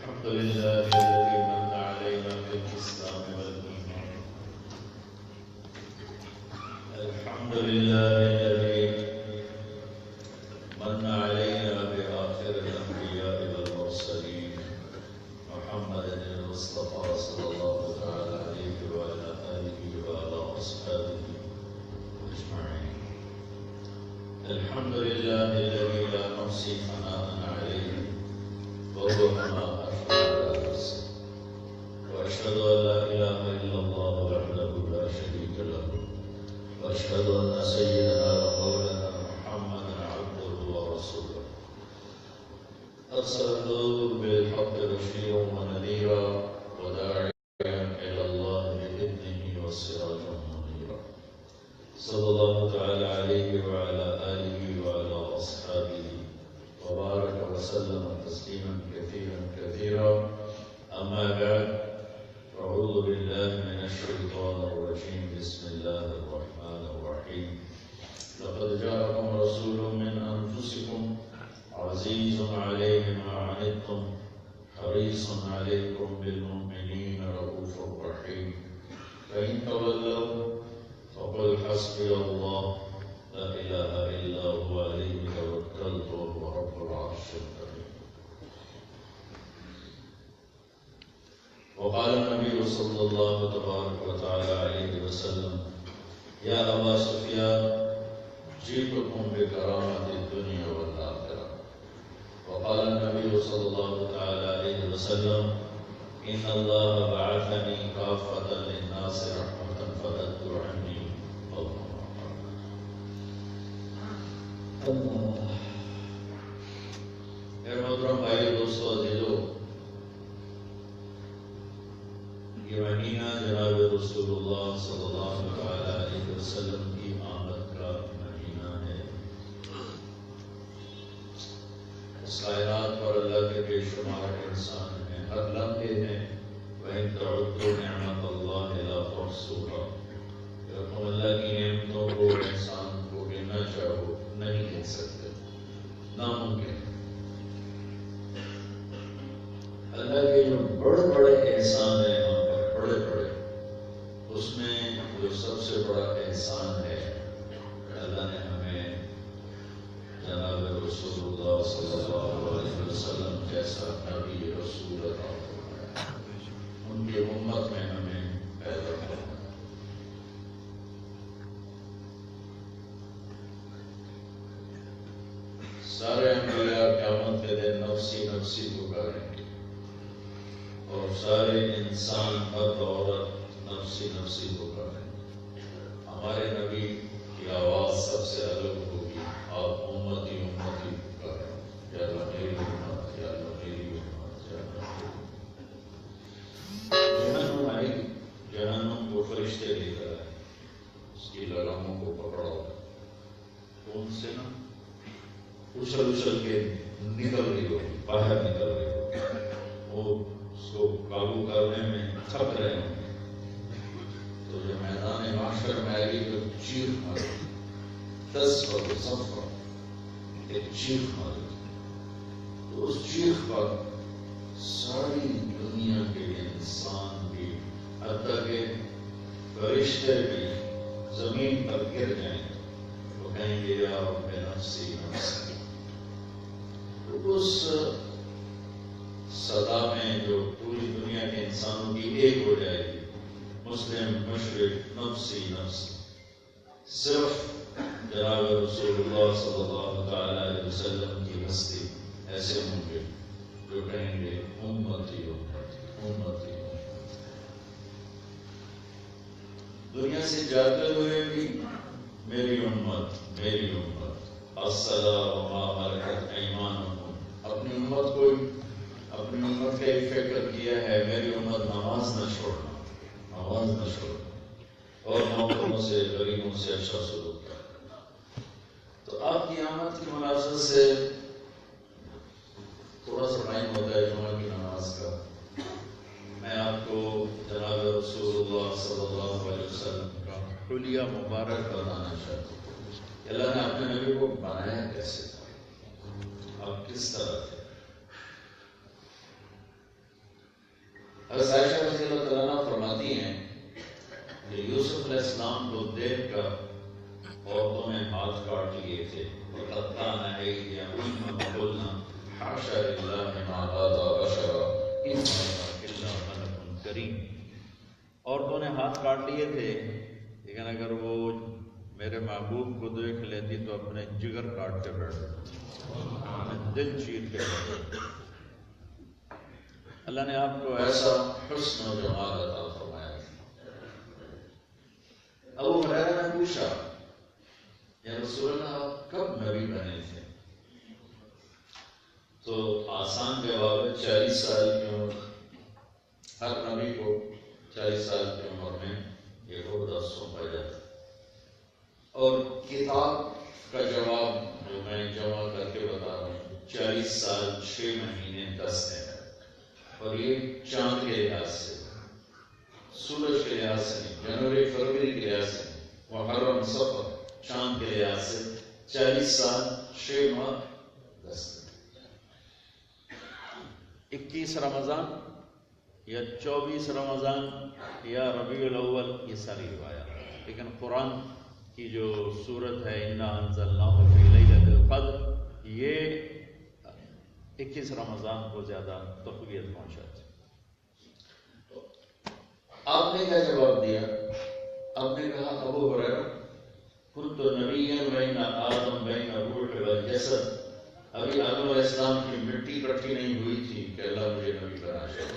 الحمد لله الذي من علينا بالإسلام والإيمان. الحمد لله الذي من علينا بآخر الأنبياء والمرسلين محمد المصطفى صلى الله تعالى عليه وعلى آله وعلى أصحابه أجمعين. الحمد لله الذي لا نحصي ثناء عليه وهو كما أثنى على نفسه، وأشهد أن لا إله إلا الله وحده لا شريك له، وأشهد أن سيدنا ومولانا محمدا عبده ورسوله أرسله بالحق بشيرا ونذيرا وداعيا إلى الله بإذنه وسراجا منيرا، صلى الله تعالى عليه وعلى آله وعلى أصحابه وبارك وسلم تسليما كثيرا كثيرا. أما بعد، أعوذ بالله من الشيطان الرجيم. بسم الله الرحمن الرحيم. لقد جاءكم رسول من أنفسكم عزيز عليه ما عنتم حريص عليكم بالمؤمنين رؤوف رحيم. فإن تولوا فقل حسبي الله لا إله إلا هو عليه توكلت وهو رب العرش الكريم. وقال النبي صلى الله تبارك وتعالى عليه وسلم: يا أبا سفيان جئتكم بكرامة الدنيا والآخرة. وقال النبي صلى الله تعالى عليه وسلم: إن الله بعثني كافة للناس رحمة فأدوا عني قوما. میرے محترم بھائی دوستو عزیزو، یہ مہینہ جناب رسول اللہ صلی اللہ علیہ وسلم کی آمد کا مہینہ ہے۔ اس کائنات پر اللہ کے بے شمار احسان ہیں، ہر لمحے ہیں۔ وَإِن تَعُدُّوا نِعْمَتَ اللَّهِ لَا تُحْصُوهَا، اگر تم اللہ کی نعمتوں کو، احسان کو گننا چاہو نہیں گن سکتے، ناممکن۔ اللہ کے جو بڑے بڑے احسان ہیں ہم پر، بڑے بڑے، اس میں جو سب سے بڑا احسان ہے کہ اللہ نے ہمیں جناب رسول اللہ صلی اللہ علیہ وسلم جیسا نبی رسول عطا فرمایا، ان کی امت میں ہمیں پیدا کیا۔ سارے انبیاء قیامت کے دن نفسی نفسی پکاریں گے، اور سارے انسان مرد عورت نفسی نفسی پکاریں گے۔ ہمارے نبی کی آواز سب سے الگ ہوگی، آپ امتی امتی پکاریں، یا اللہ میری امت، یا اللہ میری امت، یا اللہ میری۔ جہنم آئے گی، جہنم کو فرشتے لے کر آئے، اس کی لگاموں کو پکڑا ہوگا، کون سے نا اچھل اچھل کے نکل رہی ہوگی، باہر نکل رہی ہوگی، وہ اس کو قابو کرنے میں تھک رہے ہوں گے۔ تو جو میدان معاشر میں آئے گی تو چیخ مارے، 10 پر ظفر ایک چیخ مارے، تو اس چیخ پر ساری دنیا کے انسان بھی، حتیٰ کہ فرشتے بھی زمین پر گر جائیں، وہ کہیں گے یا رب نفسی نفسی۔ اس صدا میں جو پوری دنیا کے انسانوں کی ایک ہو جائے گی، مسلم مشرق نفسی نفسی، صرف جناب رسول اللہ صلی اللہ تعالی علیہ وسلم کی ہستی ایسے ہوں گے جو کہیں گے امتی امتی امتی۔ دنیا سے جاتے ہوئے بھی میری امت میری امت، الصلاۃ وما ملکت ایمانکم، اپنی امت کو، اپنی امت کا ایک فکر کیا ہے، میری امت نماز نہ چھوڑنا، نماز نہ چھوڑنا، اور محترموں سے غریبوں سے اچھا سلوک کرنا۔ تو آپ کی آمد کی مناسبت سے تھوڑا سا ٹائم ہوتا ہے جمعہ کی نماز کا، میں آپ کو جناب رسول اللہ صلی اللہ علیہ وسلم کا حلیہ مبارک بتانا چاہتا ہوں۔ اللہ نے اپنے نبی کو بنایا کیسے تھا، آپ کس طرح تھے۔ حضرت عائشہ رضی اللہ تعالیٰ عنہ فرماتی ہیں کہ یوسف علیہ السلام کو دیکھ کر عورتوں نے ہاتھ کاٹ لیے تھے، وَقَدْ كَانَ أَيْدِيَهُنَّ وَقُلْنَ حَاشَا لِلَّهِ مَا هَٰذَا بَشَرًا إِنْ هَٰذَا إِلَّا مَلَكٌ كَرِيمٌ۔ عورتوں نے ہاتھ کاٹ لیے تھے، لیکن اگر وہ میرے محبوب کو دیکھ لیتی تو اپنے جگر کاٹ کے بیٹھ، دل چیر کے بیٹھ۔ اللہ نے آپ کو ایسا حسن و جمال عطا فرمایا۔ ابو ہریرہ نے پوچھا، یا رسول اللہ آپ کب نبی بنے تھے؟ تو آسان جواب ہے 40 سال کی عمر۔ ہر نبی کو 40 سال کی عمر میں یہ عہدہ سونپا جاتا ہے۔ اور کتاب کا جواب جو میں جمع کر کے بتا رہا ہوں، 40 سال 6 مہینے 10 دن، اور یہ چاند کے لحاظ سے، سورج کے لحاظ سے نہیں، جنوری فروری کے لحاظ سے نہیں، محرم صفر چاند کے لحاظ سے 40 سال 6 ماہ 10 دن۔ 21 رمضان یا 24 رمضان یا ربیع الاول، یہ ساری روایات، لیکن قرآن کی جو صورت ہے اِنَّا أَنزَلْنَاهُ فِي لَيْلَةِ الْقَدْرِ، یہ 21 رمضان کو زیادہ تقویت پہنچاتی۔ آپ نے کیا جواب دیا؟ آپ نے کہا ابو ہریرہ كنت نبيا بين آدم بين الروح والجسد، ابھی آدم علیہ السلام کی مٹی اکٹھی نہیں ہوئی تھی کہ اللہ مجھے نبی بنا چاہے۔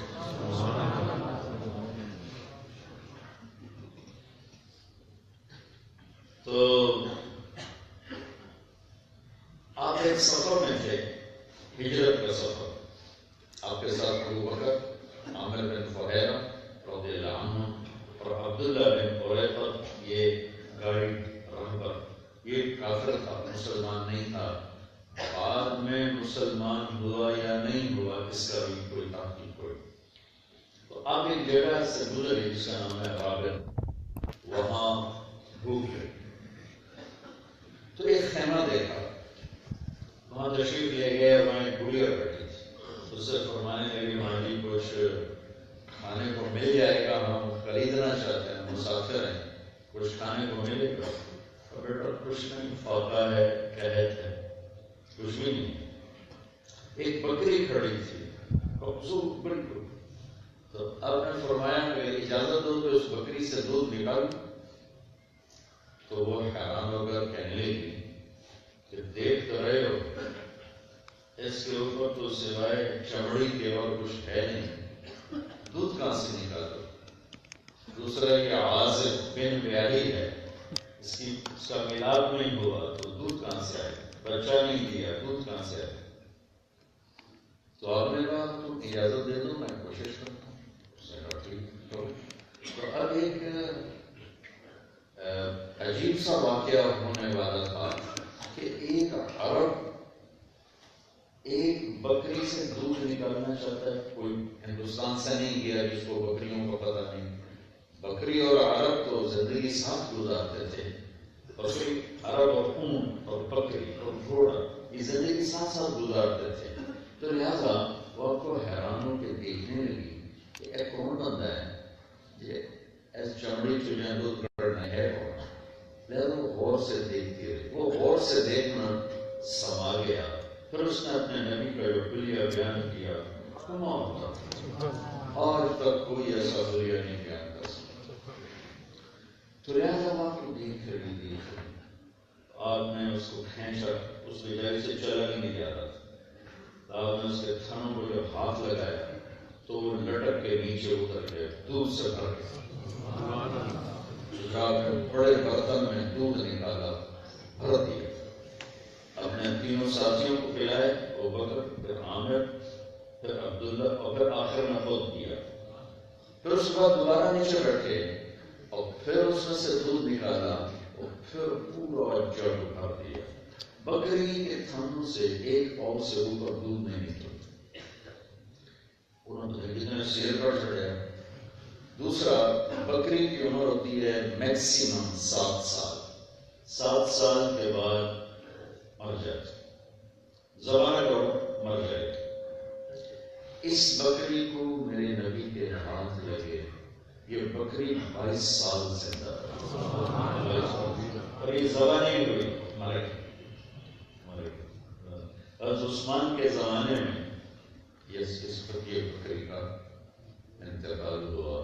تو آپ ایک سفر میں تھے، ہجرت کا سفر، آپ کے ساتھ ابو بکر، عامر بن فہیرہ رضی اللہ عنہ اور عبداللہ بن قریظہ، یہ گائیڈ رہبر، یہ کافر تھا، مسلمان نہیں تھا، بعد میں مسلمان ہوا یا نہیں ہوا اس کا بھی کوئی تحقیق کوئی۔ تو آپ ایک جگہ سے گزرے جس کا نام ہے رابر، وہاں بھوک لگی تو ایک خیمہ دیکھا، وہاں تشریف لے گئے، وہاں ایک گڑیا بیٹھی تھی، اس سے فرمانے لگے وہاں جی کچھ کھانے کو مل جائے گا، ہم خریدنا چاہتے ہیں، مسافر ہیں، کچھ کھانے کو ملے گا؟ اور بیٹا کچھ نہیں، فاقہ ہے، قحط ہے، کچھ بھی نہیں۔ ایک بکری کھڑی تھی، خوبصورت بالکل، تو آپ نے فرمایا کہ اجازت دو تو اس بکری سے دودھ نکالوں؟ تو وہ حیران ہو کر کہنے لگی کہ دیکھ تو رہے ہو اس کے اوپر تو سوائے چمڑی کے اور کچھ ہے نہیں، دودھ کہاں سے نکالو؟ دوسرا یہ عازب بن بیاری ہے، اس کا ملاپ نہیں ہوا تو دودھ کہاں سے آئے؟ بچہ نہیں دیا، دودھ کہاں سے آئے؟ تو آپ نے کہا تم اجازت دے دو، میں کوشش کرتا ہوں۔ اس نے کہا ٹھیک کرو۔ تو اب ایک عجیب سا واقعہ ہونے والا تھا کہ ایک عرب ایک بکری سے دودھ نکالنا چاہتا ہے، کوئی ہندوستان سے نہیں گیا جس کو بکریوں کا پتہ نہیں، بکری اور عرب تو زندگی ساتھ گزارتے تھے، بکری عرب اور اونٹ اور بکری اور گھوڑا یہ زندگی ساتھ ساتھ گزارتے تھے، تو لہٰذا وہ آپ کو حیران ہو کے دیکھنے لگی کہ ایک کون بندہ ہے یہ ایس چمڑی چڑیا دودھ کرنا ہے کون؟ لہٰذا وہ غور سے دیکھتی رہی، وہ غور سے دیکھنا سما گیا۔ پھر اس نے اپنے نبی کا جو حلیہ بیان کیا، تمام تھا، آج تک کوئی ایسا حلیہ نہیں بیان کر سکتا۔ تو لہٰذا آپ کو دیکھ رہی آپ نے اس کو کھینچا، اس بیچاری سے چلا ہی نہیں جا رہا تھا، آپ نے اس کے تھنوں کو جب ہاتھ لگایا تو وہ لٹک کے نیچے اتر گئے، دودھ سے بھر گئے، بڑے برتن میں دودھ نکالا، بھر دیا، اپنے تینوں ساتھیوں کو پلائے، ابو بکر، پھر عامر، پھر عبداللہ، اور پھر آخر میں خود دیا۔ پھر اس کے بعد دوبارہ نیچے بیٹھے اور پھر اس میں سے دودھ نکالا اور پھر پورا جگ بھر دیا۔ بکری کے تھنوں سے ایک پاؤں سے اوپر دودھ نہیں نکلتا، انہوں نے کتنے شیر پر چڑھا۔ دوسرا، بکری کی عمر ہوتی ہے میکسیمم 7 سال، 7 سال کے بعد مر جاتی، زمانہ کرو مر جائے۔ اس بکری کو میرے نبی کے ہاتھ یہ بکری 22 سال زندہ رہی اور یہ ذبح نہیں ہوئی، مر گئی۔ حضرت عثمان کے زمانے میں اس بکری کا انتقال ہوا،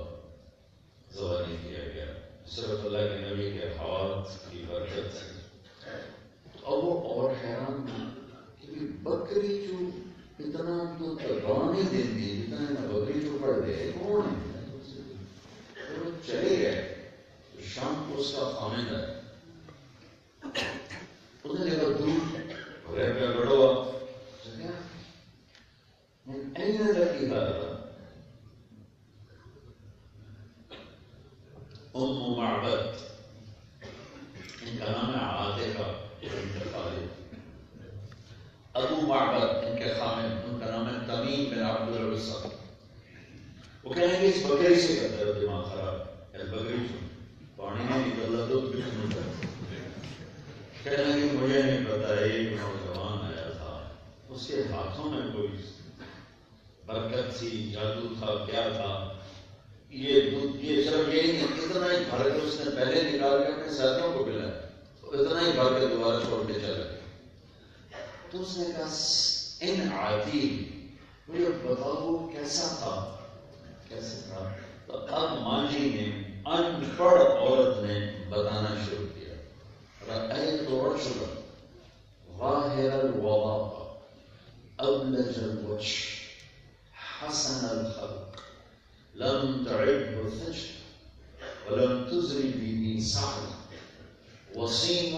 ذبح نہیں کیا گیا، صرف اللہ کے نبی کے ہاتھ کی برکت سے۔ اور وہ اور حیران تھا کہ بکری جو اتنا تو تربان نہیں دیتی، اتنا بکری جو پڑ گئے کون ہے؟ وہ چلے گئے، شام کو اس کا خامد ہے، اس نے دیکھا دودھ غیر کا بڑا ہوا، من أين لك هذا؟ معبد، ان کا نام ہے عاطفہ بنت خالد، ابو معبد ان کے خامد، ان کا نام ہے تمیم بن عبد العزى۔ وہ کہیں گے اس بکری سے کرتے ہو دماغ خراب، اس بکری سے پانی نہیں نکلتا تو کچھ نہیں کرتا۔ کہنے لگے مجھے نہیں پتا، ایک نوجوان آیا تھا، اس کے ہاتھوں میں کوئی برکت تھی، جادو تھا، کیا تھا، یہ دودھ یہ صرف یہی نہیں، اتنا ہی بھر کے اس نے پہلے نکال کے اپنے ساتھیوں کو پلایا، اتنا ہی بھر کے دوبارہ چھوڑ کے چلا گیا۔ تو اس نے کہا ان عادی، مجھے بتاؤ کیسا تھا، کیسا تھا؟ تو اب ماجی نے، ان پڑھ عورت نے بتانا شروع کیا، رأيت رجلا ظاهر الوضاء أبلج الوجه حسن الخلق لم تعبه ثجر ولم تزري به سعر وسيم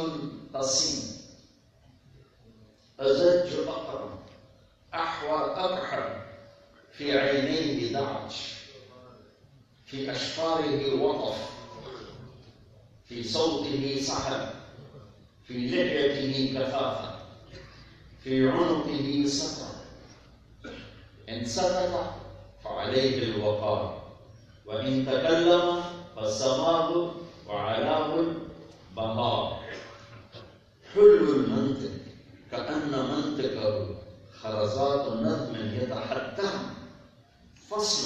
قسيم أزج أقرم أحور أكحل في عينيه دعج في أشفاره وقف في صوته سحر في لحيته كثافة في عنقه سطر إن سكت فعليه الوقار وإن تكلم فسماه وعلاه البهار حلو المنطق كأن منطقه خرزات نظم يتحتم فصل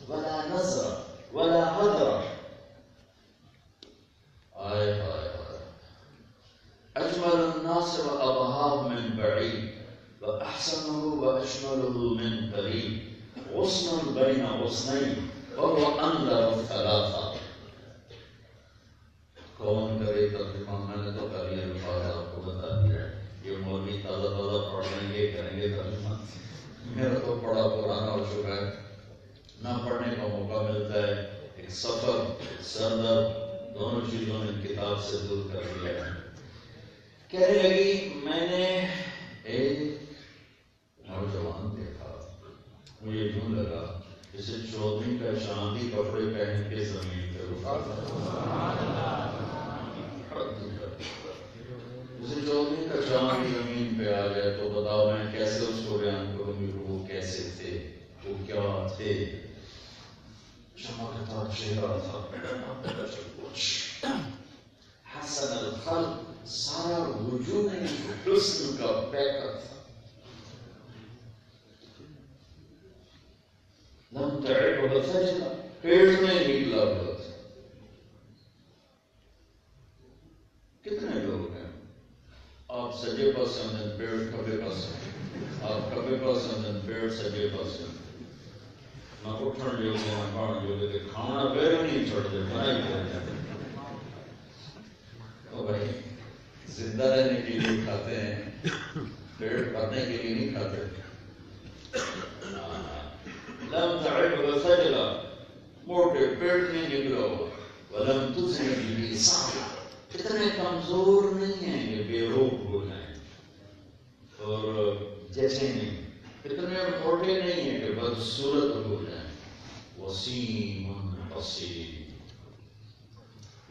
ولا نزر ولا هدر أجمل الناس وأبهاه من بعيد وأحسنه وأشمله من قريب غصن بين غصنين وهو أنذر الثلاثة۔ کون کرے ترجمہ؟ میں نے تو کبھی الفاظ آپ کو بتا دیا، یہ مولوی تازہ تازہ پڑھ رہے ہیں، یہ کریں گے ترجمہ، میرا تو پڑھا پرانا ہو چکا ہے، نہ پڑھنے کا موقع ملتا ہے، ایک سفر سر درد دونوں چیزوں نے کتاب سے دور کر دیا ہے۔ کہنے لگی میں نے ایک نوجوان دیکھا، مجھے یوں لگا جسے چودھری کا چاندی کپڑے پہن کے زمین پہ اٹھا، جسے چودھری کا چاندی زمین پہ آ جائے تو بتاؤ میں کیسے اس کو بیان کروں گی، وہ کیسے تھے، وہ کیا تھے؟ چمکتا چہرہ تھا، حسن الخلق، سارا وجود حسن کا پیکر تھا، لم تعبه ثجرة، پیٹ میں نکلا ہوا تھا۔ کتنے لوگ ہیں آپ سجے پاسے ہوندے پیڑ کھبے پاسے، آپ کھبے پاسے ہوندے پیڑ سجے پاسے، نہ اٹھن جو نہ کھان جو کہ کھانا پیر نہیں چھوڑ دے بنائی کرتے۔ تو بھائی زندہ رہنے کے لیے کھاتے ہیں، پیڑ بھرنے کے لیے نہیں کھاتے۔ لم تعبه ثجرة، موٹے پیٹ نہیں نکلا ہوا، ولم تزن به سعر، اتنے کمزور نہیں ہیں کہ بے روح ہو جائیں اور جیسے نہیں، اتنے موٹے نہیں ہیں کہ بدصورت ہو جائیں۔ وسیم قسیم،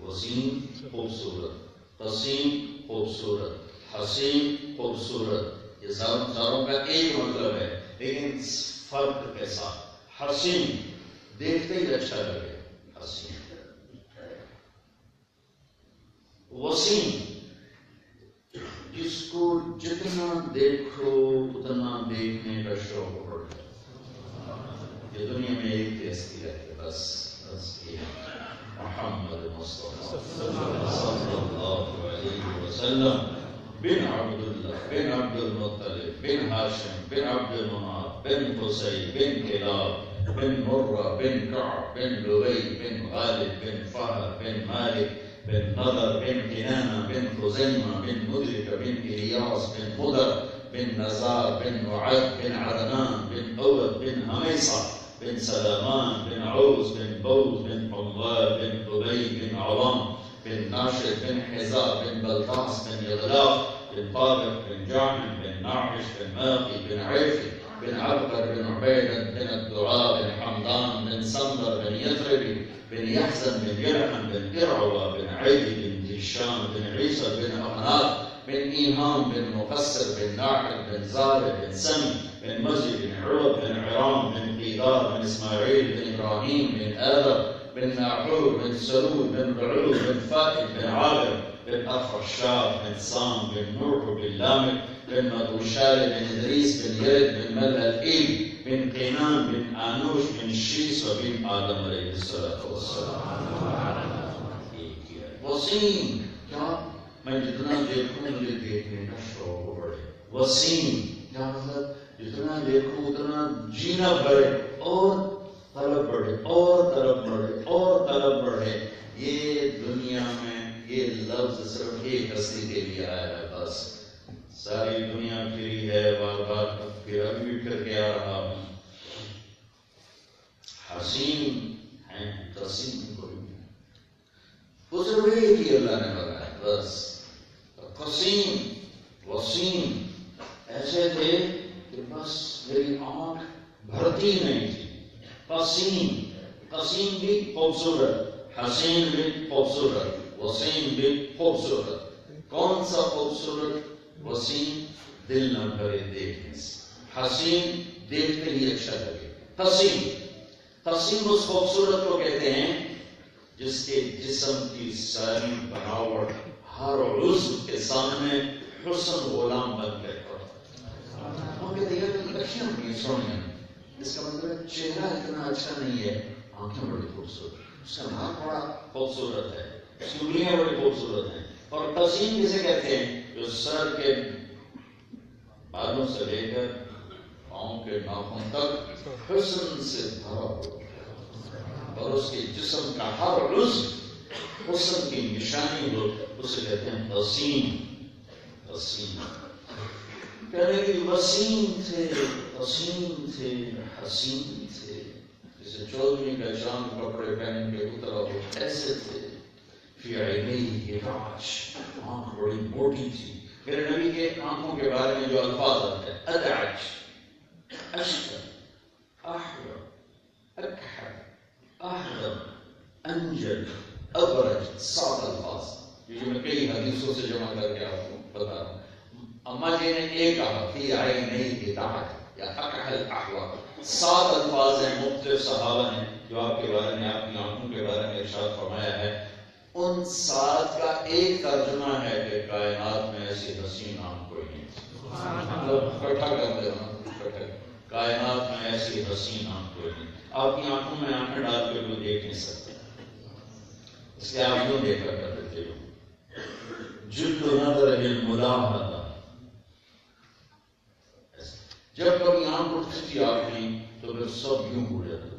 وسیم خوبصورت، قسیم خوبصورت، حسین خوبصورت، یہ ساروں کا ایک مطلب ہے، لیکن فرق کے ساتھ۔ حسین دیکھتے ہی اچھا لگے، حسین۔ وسیم جس کو جتنا دیکھو اتنا دیکھنے کا شوق پڑتا ہے۔ یہ دنیا میں ایک ہستی ہے، بس یہ وسلم بن عبد الله بن عبد المطلب بن هاشم بن عبد المناف بن قصي بن كلاب بن مرة بن كعب بن لؤي بن غالب بن فهد بن مالك بن نضر بن كنانة بن خزيمة بن مدركة بن إلياس بن مضر بن نزار بن معد بن عدنان بن أود بن هميصة بن سلمان بن عوز بن بوز بن حموال بن أبي بن عوام بن ناشد بن حزار بن بلطاس بن يغلاف بن طارق بن جعفر بن نعش بن ماقي بن عيفي بن عبقر بن عبيد بن الدعاء بن حمدان بن سمر بن يثربي بن يحزن بن يرحم بن إرعوى بن عيدي بن ديشان بن عيسى بن أغناط بن إيهام بن مقصر بن ناحل بن زارع بن سمي بن مزي بن عروب بن عرام بن قيدار بن إسماعيل بن إبراهيم بن آدم بن ناحور بن سلول بن رعود بن فائد بن عامر بن أخرشاب بن صام بن نوح بن لامك بن مدوشال بن إدريس بن يرد بن ملهل بن قينان بن آنوش بن شيس وبن آدم عليه الصلاة والسلام. وسیم کیا میں جتنا دیکھوں مجھے دیکھنے کا شوق بڑھے. وسیم کیا مطلب جتنا دیکھوں اتنا جینا بڑھے اور طلب بڑھے اور طلب بڑھے اور طلب بڑھے. یہ دنیا میں یہ لفظ صرف ایک ہستی کے لیے آیا ہے بس. ساری دنیا پھری ہے بار بار پھر ابھی پھر کے آ رہا ہوں. حسین ہیں قسیم کوئی وہ صرف ایک ہی اللہ نے بنایا بس. قسیم وسیم ایسے تھے کہ بس میری آنکھ بھرتی نہیں تھی. قسیم قسیم بھی خوبصورت, حسین بھی خوبصورت, وسیم بھی خوبصورت. کون سا خوبصورت؟ وسیم دل نہ بھرے دیکھنے سے, حسین دیکھتے ہی اچھا لگے. قسیم اس خوبصورت کو کہتے ہیں جس کے جسم کی ساری بناوٹ ہر عضو کے سامنے حسن غلام بن کے ہم کہتے ہیں کہ اچھا نہیں سونے, اس کا مطلب چہرہ اتنا اچھا نہیں ہے, آنکھیں بڑی خوبصورت, اس کا نام بڑا خوبصورت ہے, اس کی انگلیاں بڑی خوبصورت ہیں. اور قسیم کسے کہتے ہیں؟ جو سر کے بالوں سے لے کر پاؤں کے ناخن تک حسن سے بھرا ہوا اور اس کے جسم کا ہر عضو حسن کی نشانی ہو, اسے کہتے ہیں قسیم. قسیم کہنے کی وسیم تھے, قسیم تھے, حسین تھے. جسے چودھری کا شام کپڑے پہن کے اترا وہ ایسے تھے. فی عینیہ راج, آنکھ بڑی موٹی تھی. میرے نبی کے آنکھوں کے بارے میں جو الفاظ آتے ہیں, ادعج, اشکر, احور, اکحل, احرم, انجل, ابرج, 7 الفاظ جو میں کئی حدیثوں سے جمع کر کے آپ کو بتا رہا ہوں. اما جی نے ایک کہا فی عینیہ راج یا اکحل, احور, 7 الفاظ ہیں. مختلف صحابہ نے جو آپ کے بارے میں, آپ کی آنکھوں کے بارے میں ارشاد فرمایا ہے. ان 7 کا ایک ترجمہ ہے کہ کائنات میں ایسی حسین آنکھ کوئی نہیں. مطلب اکٹھا کرتے ہیں, کائنات میں ایسی حسین آنکھ کوئی نہیں. آپ کی آنکھوں میں آنکھیں ڈال کے کوئی دیکھ نہیں سکتے, اس لیے آپ یوں دیکھا کرتے تھے. جلد نظر بالملاحظہ, جب کبھی آنکھ اٹھتی تھی آپ کی تو پھر سب یوں اڑ جاتے تھے.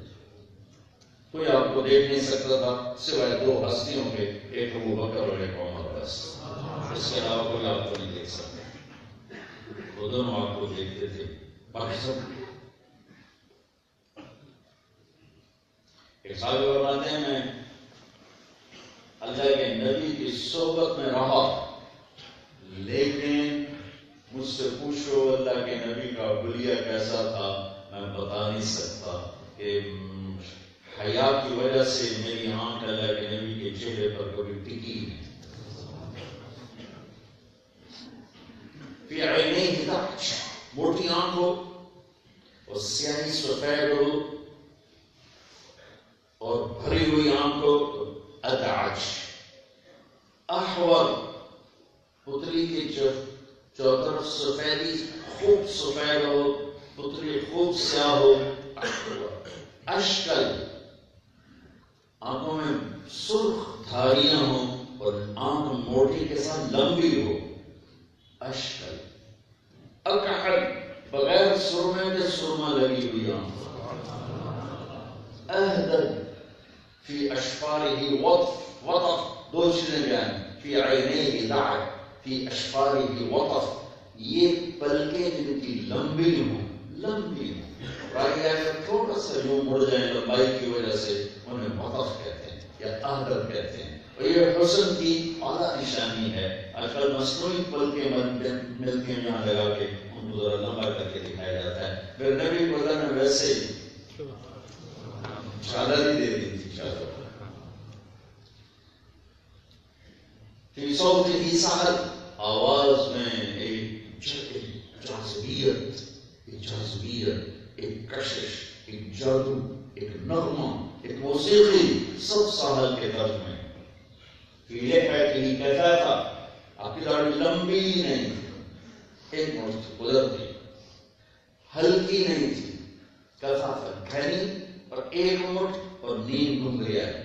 کوئی آپ کو دیکھ نہیں سکتا تھا سوائے 2 ہستیوں کے, ایک ابو بکر اور ایک عمر, بس. اس کے علاوہ کوئی آپ کو نہیں دیکھ سکتا. وہ دونوں آپ کو دیکھتے تھے. باقی سب ایک صاحب فرماتے ہیں میں اللہ کے نبی کی صحبت میں رہا, لیکن مجھ سے پوچھو اللہ کے نبی کا حلیہ کیسا تھا میں بتا نہیں سکتا. کہ حیا کی وجہ سے میری آنکھ اللہ کے نبی کے چہرے پر کبھی ٹکی نہیں. فی عینیہ راج, موٹی آنکھ ہو اور سیاہی سفید ہو اور بھری ہوئی آنکھ ہو. ادعج, احور, پتلی کی چوطرف سفیدی خوب سفید ہو, پتلی خوب سیاہ ہو. اشکل, آنکھوں میں سرخ دھاریاں ہوں. اور آنکھ موٹی کے ساتھ لمبی ہو. اشکل اکحل بغیر سرمے کے سرما لگی ہوئی آنکھ. اہدل فی اشفارہ وطف دو چیزیں بیان فی عینیہ دعک فی اشفارہ وطف یہ پلکیں جن کی لمبی ہوں تھوڑا سا جو مڑ جائیں لمبائی کی وجہ سے انہیں وطف کہتے ہیں یا اہدل کہتے ہیں. اور یہ حسن کی اعلیٰ نشانی ہے. آج کل مصنوعی پلکیں ملتی ہیں یہاں لگا کے ان کو ذرا لمبا کر کے دکھایا جاتا ہے. پھر نبی کو اللہ نے ویسے چادر ہی دے دی تھی. چادر فی صوتہ سحر آواز میں ایک جاذبیت ایک کشش ایک جادو ایک نغمہ ایک موسیقی سب ساحل کے طرز میں. فی لحیتہ کثافہ آپ کی داڑھی لمبی نہیں تھی ایک مشت گزرتی ہلکی نہیں تھی. کثافہ گھنی اور ایک مٹھ اور نیم گھنگریا ہے.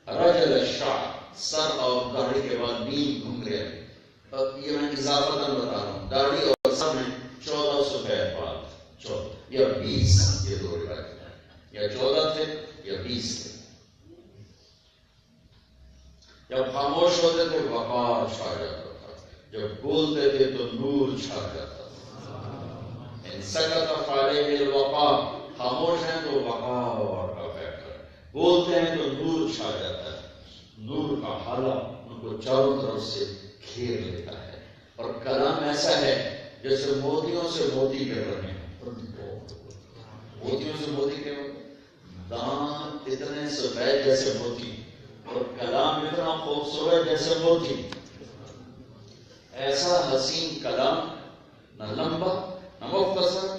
رجل الشعر سر اور داڑھی کے بعد نیم گھنگریا ہے. اب یہ میں اضافہ بتا رہا ہوں. داڑھی اور سر میں 14 سفید بال 14 یا 20 یہ دو روایت ہیں یا 14 تھے یا 20 تھے. جب خاموش ہوتے تھے وقار چھا جاتا تھا. جب بولتے تھے تو نور چھا جاتا تھا. ان سکت فعلیہ الوقار خاموش ہیں تو وقار کا فیکٹر بولتے ہیں تو نور چھا جاتا ہے. نور کا حالہ ان کو چاروں طرف سے گھیر لیتا ہے. اور کلام ایسا ہے جیسے موتیوں سے موتی کر رہے ہیں. موتیوں سے موتی کے دانت اتنے سفید جیسے موتی اور کلام اتنا خوبصورت جیسے موتی. ایسا حسین کلام نہ لمبا نہ مختصر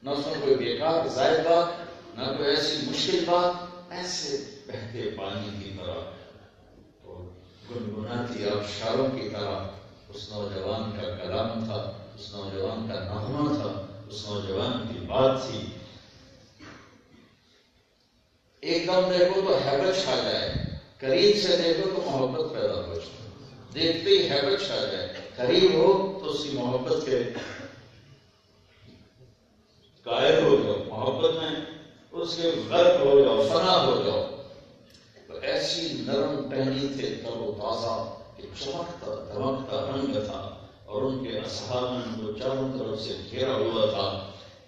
نہ اس میں کوئی بیکار زائد بات نہ کوئی ایسی مشکل بات. ایسے بہتے پانی کی طرح اور گنگناتی آبشاروں کی طرح اس نوجوان کا کلام تھا. اس نوجوان کا نغمہ تھا. اس نوجوان کی بات تھی. ایک دم دیکھو تو ہیبت چھا جائے. قریب سے دیکھو تو محبت پیدا ہو جائے. دیکھتے ہی ہیبت چھا جائے. قریب ہو تو اس کی محبت کے قائل ہو جاؤ. محبت میں اس کے غرق ہو جاؤ فنا ہو جاؤ. تو ایسی نرم ٹہنی تھے تر و تازہ کہ چمکتا دمکتا رنگ تھا. اور ان کے اصحاب میں ان کو چاروں طرف سے گھیرا ہوا تھا.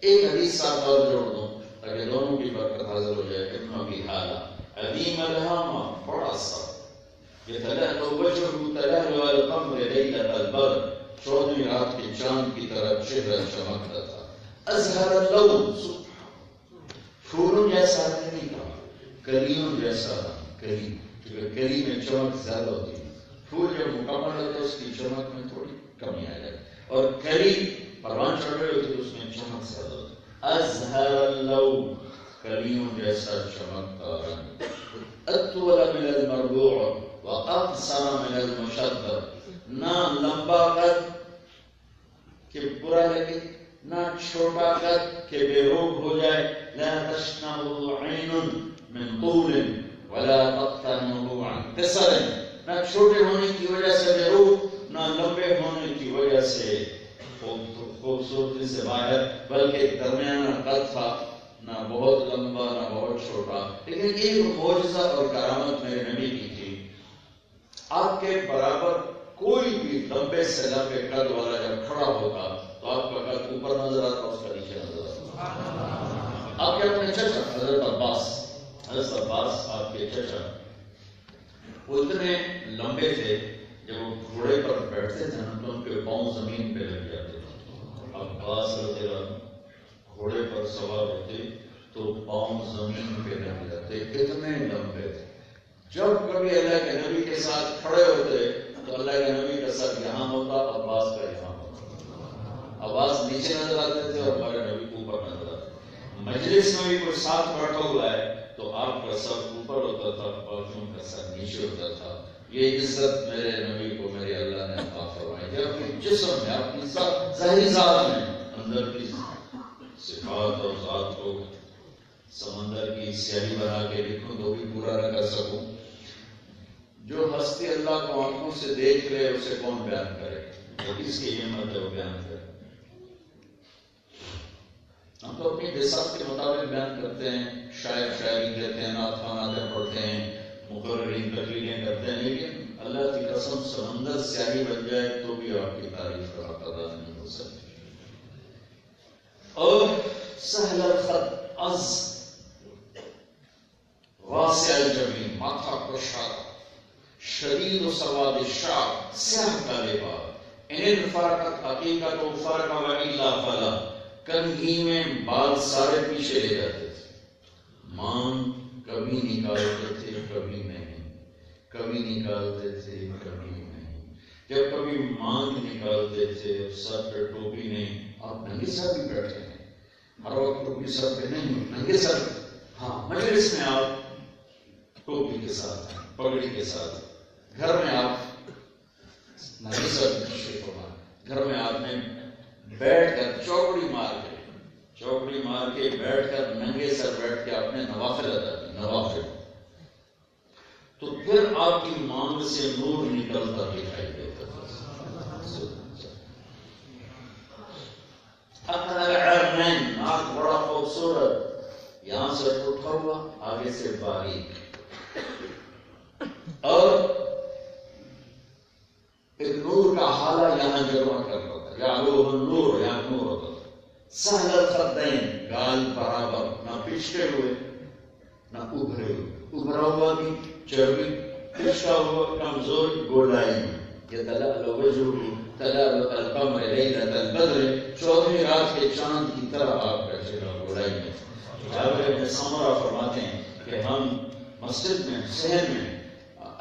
ایک حدیث ساتھ اور جوڑ دوں تاکہ دونوں کی برکت حاضر ہو جائے. ابن کی حالہ عدیم الہامہ بڑا سا یتلہلو وجہہ تلہلو القمر لیلۃ البدر 14ویں رات کے چاند کی طرح چہرہ چمکتا تھا. ازہر اللون پھولوں جیسا نہیں تھا کلیوں جیسا تھا. کلی کیونکہ کلی میں چمک زیادہ ہوتی ہے. پھول جب مکمل ہوتا ہے اس کی چمک میں تھوڑی کمی آ جائے. اور کلی پروان چڑھ رہے ہوتے اس میں چمک زیادہ ہوتی. ازہر اللون کلیوں جیسا چمکتا رنگ. اطول من المربوع واقصر من المشدر نہ لمبا قد کہ برا لگے نہ چھوٹا قد کہ بے روح ہو جائے. لا تشنه عین من طول ولا تقتنه عن قصر نہ چھوٹے ہونے کی وجہ سے بے روح نہ لمبے ہونے کی وجہ سے خوبصورتی سے باہر بلکہ درمیانہ قد تھا. نہ بہت لمبا نہ بہت چھوٹا. لیکن ایک معجزہ اور کرامت میرے نبی کی تھی. آپ کے برابر کوئی بھی لمبے سے لمبے قد والا جب کھڑا ہوتا تو آپ کا قد اوپر نظر آتا اس کا نیچے نظر آتا. آپ کے اپنے چچا حضرت عباس آپ کے چچا وہ اتنے لمبے تھے جب وہ گھوڑے پر بیٹھتے تھے نا تو ان کے پاؤں زمین پہ لگ جاتے تھے. عباس رضی اللہ عنہ گھوڑے پر سوار ہوتے تو پاؤں زمین پہ لگ جاتے. کتنے لمبے تھے. جب کبھی اللہ کے نبی کے ساتھ کھڑے ہوتے تو اللہ کے نبی کا سر یہاں ہوتا عباس کا یہاں ہوتا. عباس نیچے نظر آتے تھے اور ہمارے نبی اوپر نظر آتے. مجلس میں بھی کوئی ساتھ بیٹھا ہوا ہے تو آپ کا سر اوپر ہوتا تھا باقیوں کا سر نیچے ہوتا تھا. یہ عزت میرے نبی کو میرے اللہ نے عطا فرمائی ہے. اپنے جسم میں اپنی ظاہری ذات میں اندر کی صفات اور ذات کو سمندر کی سیاہی بنا کے لکھوں تو بھی پورا نہ کر سکوں. جو ہستی اللہ کو آنکھوں سے دیکھ لے اسے کون بیان کرے؟ اس کی ہمت ہے وہ بیان کرے. ہم تو اپنی حساب کے مطابق بیان کرتے ہیں، شاعر شاعری کہتے ہیں، نعت خواناتیں پڑھتے ہیں، مقررین تقریریں کرتے ہیں، لیکن اللہ کی قسم سمندر سیاہی بن جائے تو بھی آپ کی تعریف کا حق ادا نہیں ہو سکتی. اور سہل الخط از واسع الجبین، ماتھا کشادہ، شدید و سواد الشعر، سیاہ کالے بال، ان فرقت حقیقت و فرق و الا فلا، کنگھی میں بال سارے پیچھے لے جاتے تھے، مان کبھی نکالتے تھے کبھی نہیں، کبھی نکالتے تھے کبھی نہیں. جب کبھی مانگ نکالتے تھے سر پہ ٹوپی نہیں. آپ ننگے سر بھی بیٹھے ہیں، ہر وقت ٹوپی سر پہ نہیں، ننگے سر. ہاں مجلس میں آپ ٹوپی کے ساتھ، پگڑی کے ساتھ. گھر میں آپ ننگے سر تشریف فرما. گھر میں آپ نے بیٹھ کر چوکڑی مار کے بیٹھ کر ننگے سر بیٹھ کے آپ نے نوافل ادا کی. نوافل تو پھر آپ کی مانگ سے نور نکلتا دکھائی دیتا تھا. ناک بڑا خوبصورت، یہاں سے اٹھا ہوا، آگے سے باریک، اور ایک نور کا حالہ یہاں جمع کرتا تھا. یا لوہ نور، یا نور ہوتا تھا. سہل الخدین، گال برابر، نہ پچھتے ہوئے نہ ابھرے ہوئے. ابھرا ہوا بھی چربی، پچھتا ہوا کمزور گولائی میں. یہ تلألؤ وجهه تلألؤ القمر لیلة البدر، 14ویں رات کے چاند کی طرح آپ کا چہرہ گولائی میں. جابر بن سمرہ فرماتے ہیں کہ ہم مسجد میں صحن میں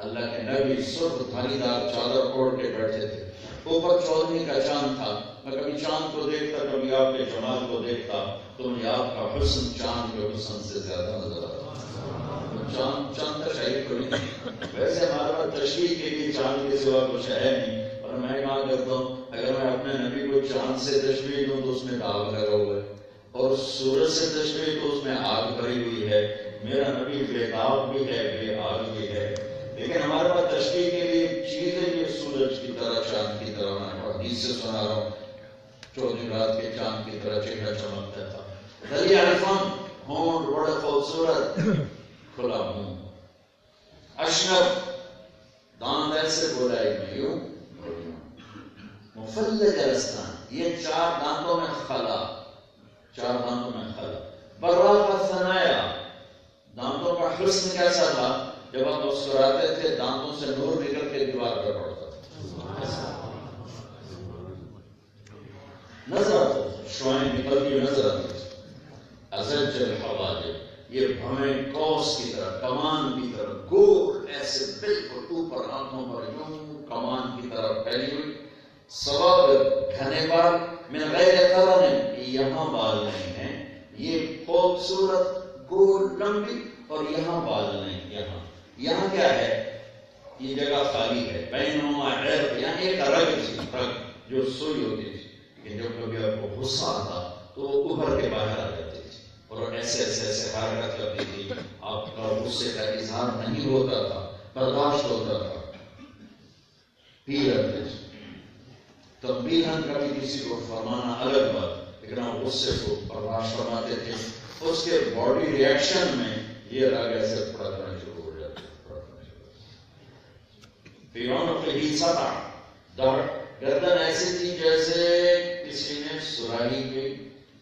اللہ کے نبی سرخ دھاری دار چادر اوڑھ کے بیٹھے تھے. اوپر 14ویں کا چاند تھا. میں کبھی چاند کو دیکھتا، کبھی آپ کے جمال کو دیکھتا تو مجھے آپ کا حسن چاند کے حسن سے زیادہ نظر آتا. چاند کا شاہی کوئی نہیں. ویسے ہمارے پاس تشریح کے لیے چاند کے سوا کچھ ہے نہیں، اور میں کہا کرتا ہوں اگر میں اپنے نبی کو چاند سے تشبیہ دوں تو اس میں داغ لگا ہوا ہے، اور سورج سے تشبیہ تو اس میں آگ بھری ہوئی ہے. میرا نبی بے داغ بھی ہے، بے آگ بھی ہے. لیکن ہمارے پاس تشبیہ کے لیے چیزیں یہ سورج کی طرح، چاند کی طرح. میں حدیث سے سنا رہا ہوں 14ویں رات کے چاند کی طرح چہرہ چمکتا تھا. دلی عرفان، ہونٹ بڑے خوبصورت، کھلا منہ، اشنب، دانت ایسے گولائی میں یوں، مفلج الاسنان، یہ 4 دانتوں میں خلا، 4 دانتوں میں خلا. براق الثنایا، دانتوں کا حسن کیسا تھا؟ جب آپ مسکراتے تھے دانتوں سے نور نکل کے دیوار پر پڑتا تھا، نظر آتا تھا، شعائیں نکلتی نظر آتی تھی. ازج الحواجب، یہ بھویں قوس کی طرح، کمان کی طرح، گول ایسے بالکل اوپر آنکھوں پر یوں کمان کی طرح پھیلی ہوئی. سوابر، گھنے بال، من غیر قرن، یہاں بال نہیں ہیں، یہ خوبصورت گول لمبی، اور یہاں بال نہیں. یہاں کیا ہے؟ یہ جگہ خالی ہے. بینہما عرق، یہاں ایک رگ تھی، رگ جو سوئی ہوتی تھی کہ جب کبھی آپ کو غصہ آتا تو وہ ابھر کے باہر آ جاتی تھی اور ایسے حرکت کرتی تھی. آپ کا غصے کا اظہار نہیں ہوتا تھا، برداشت ہوتا تھا. پی رکھتے تھے تنبیہاً، کبھی کسی کو فرمانا الگ بات، لیکن آپ غصے کو برداشت فرماتے تھے. اس کے باڈی ری ایکشن میں یہ رگ ایسے پڑکنا شروع ہو جاتے. گردن ایسی تھی جیسے کسی نے سراہی کی،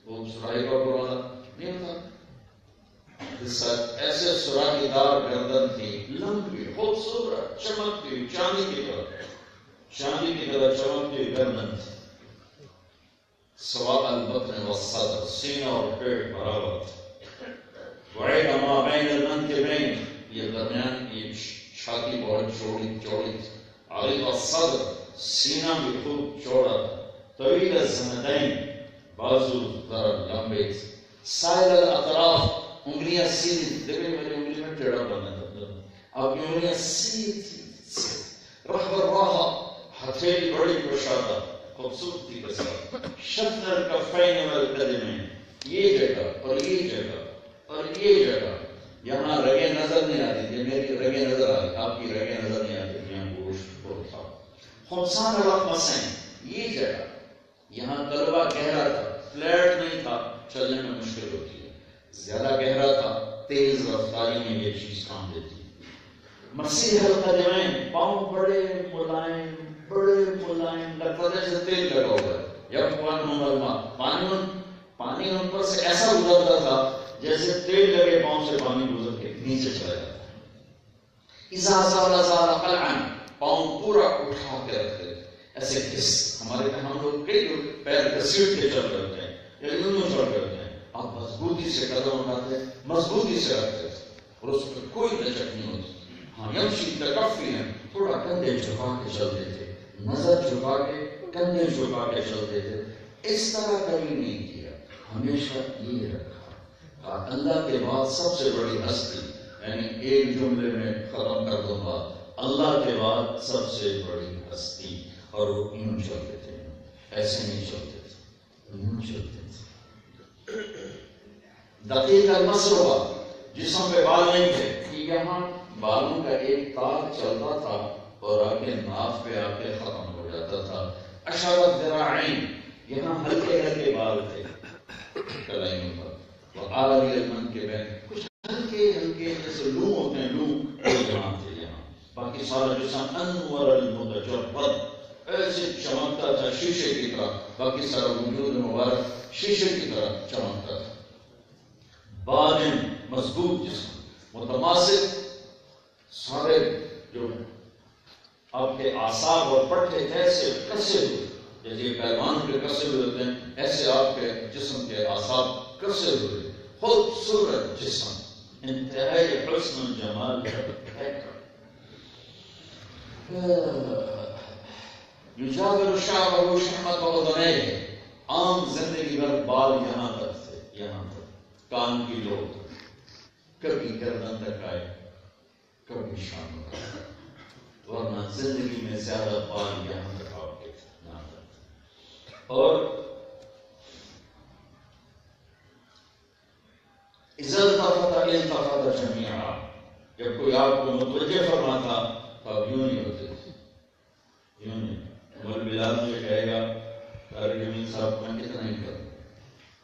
وہ سراہی کا برا نہیں ہوتا، ایسے سراہی دار گردن تھی، لمبی، خوبصورت، چمکتی، چاندی کی طرح چمکتی ہوئی گردن تھی. سواء البطن والصدر، سینہ اور پیٹ برابر تھا. وعید ما بین المنکبین، یہ درمیان کی چھاتی بہت چوڑی تھی. عریض الصدر، سینہ بھی خوب چوڑا تھا. طویل الزنتین، بازو ذرا لمبے تھے. سائل الاطراف، انگلیاں سیدھی، دیکھیں میری انگلی میں ٹیڑھا بنا تھا، اب کی انگلیاں سیدھی تھی. رحب الراحہ، ہتھیلی بڑی کشادہ، خوبصورتی کے ساتھ. شفن الکفین والقدمین، یہ جگہ اور یہ جگہ اور یہ جگہ، یہاں رگیں نظر نہیں آتی تھی، میری رگیں نظر آ رہی، آپ کی رگیں نظر نہیں آتی تھی، یہاں گوشت بہت تھا. خمسان الحسین یہ جگہ، یہاں قلبہ گہرا تھا، فلیٹ نہیں تھا، چلنے میں مشکل ہوتی ہے. زیادہ گہرا تھا، تیز رفتاری میں یہ چیز کام دیتی. مسیح القدمین، پاؤں بڑے ملائم، لگتا تھا جیسے تیل لگا ہوا ہے. پانی ان پر سے ایسا گزرتا تھا جیسے تیل لگے پاؤں سے پانی گزر کے نیچے چلا جاتا. پاؤں پورا اٹھا کے رکھتے ایسے کس ہمارے ہم لوگ کئی پیر گھسیٹ کے چل رہے ہوتے ہیں یا یوں چل رہے ہوتے ہیں، آپ مضبوطی سے قدم اٹھاتے، مضبوطی سے رکھتے اور اس میں کوئی لچک نہیں ہوتی. ہاں یمشی تکفی ہیں، تھوڑا کندھے جھکا کے چلتے تھے، نظر جھکا کے کندھے جھکا کے چلتے تھے. اس طرح کبھی نہیں کیا، ہمیشہ یہ رکھا. اللہ کے بعد سب سے بڑی ہستی، یعنی ایک جملے میں ختم کر دوں گا، اللہ کے بعد سب سے بڑی ہستی. اور وہ یوں چلتے تھے، ایسے نہیں چلتے تھے، یوں چلتے تھے. دقیق المسروا، جسم پہ بال نہیں تھے، یہاں بالوں کا ایک تار چلتا تھا اور آگے ناف پہ آ کے ختم ہو جاتا تھا. اشارت ذراعین، یہاں ہلکے ہلکے بال تھے کلائیوں پر، اور آلہ المن کے بین کچھ ہلکے ہلکے جیسے لوم ہوتے ہیں، لوم یہاں تھے. یہاں باقی سارا جسم انور المتجرد، ایسے چمکتا تھا شیشے کی طرح. باقی سارا وجود مبارک شیشے کی طرح چمکتا تھا. بادن، مضبوط جسم، متماسک، سارے جو آپ کے اعصاب اور پٹھے ایسے کسے ہوئے جیسے پیمان کے کسے ہوئے ہوتے ہیں، ایسے آپ کے جسم کے اعصاب کسے ہوئے. خوبصورت جسم، انتہائی حسن الجمال ہے. یجاور شعبہ شحمت وغدنیہ، عام زندگی بھر بال یہاں تک تھے، یہاں تک کان کی لو تک، کبھی گردن تک آئے، کبھی شام تک آئے، ورنہ زندگی میں زیادہ بال یہاں تک آپ کے یہاں تک. اور اذا التفت التفت جميعا، جب کوئی آپ کو متوجہ فرماتا تو آپ یوں نہیں ہوتے تھے، یوں نہیں. عمر بلال مجھے کہے گا طارق جمیل صاحب میں کتنا ہی کروں،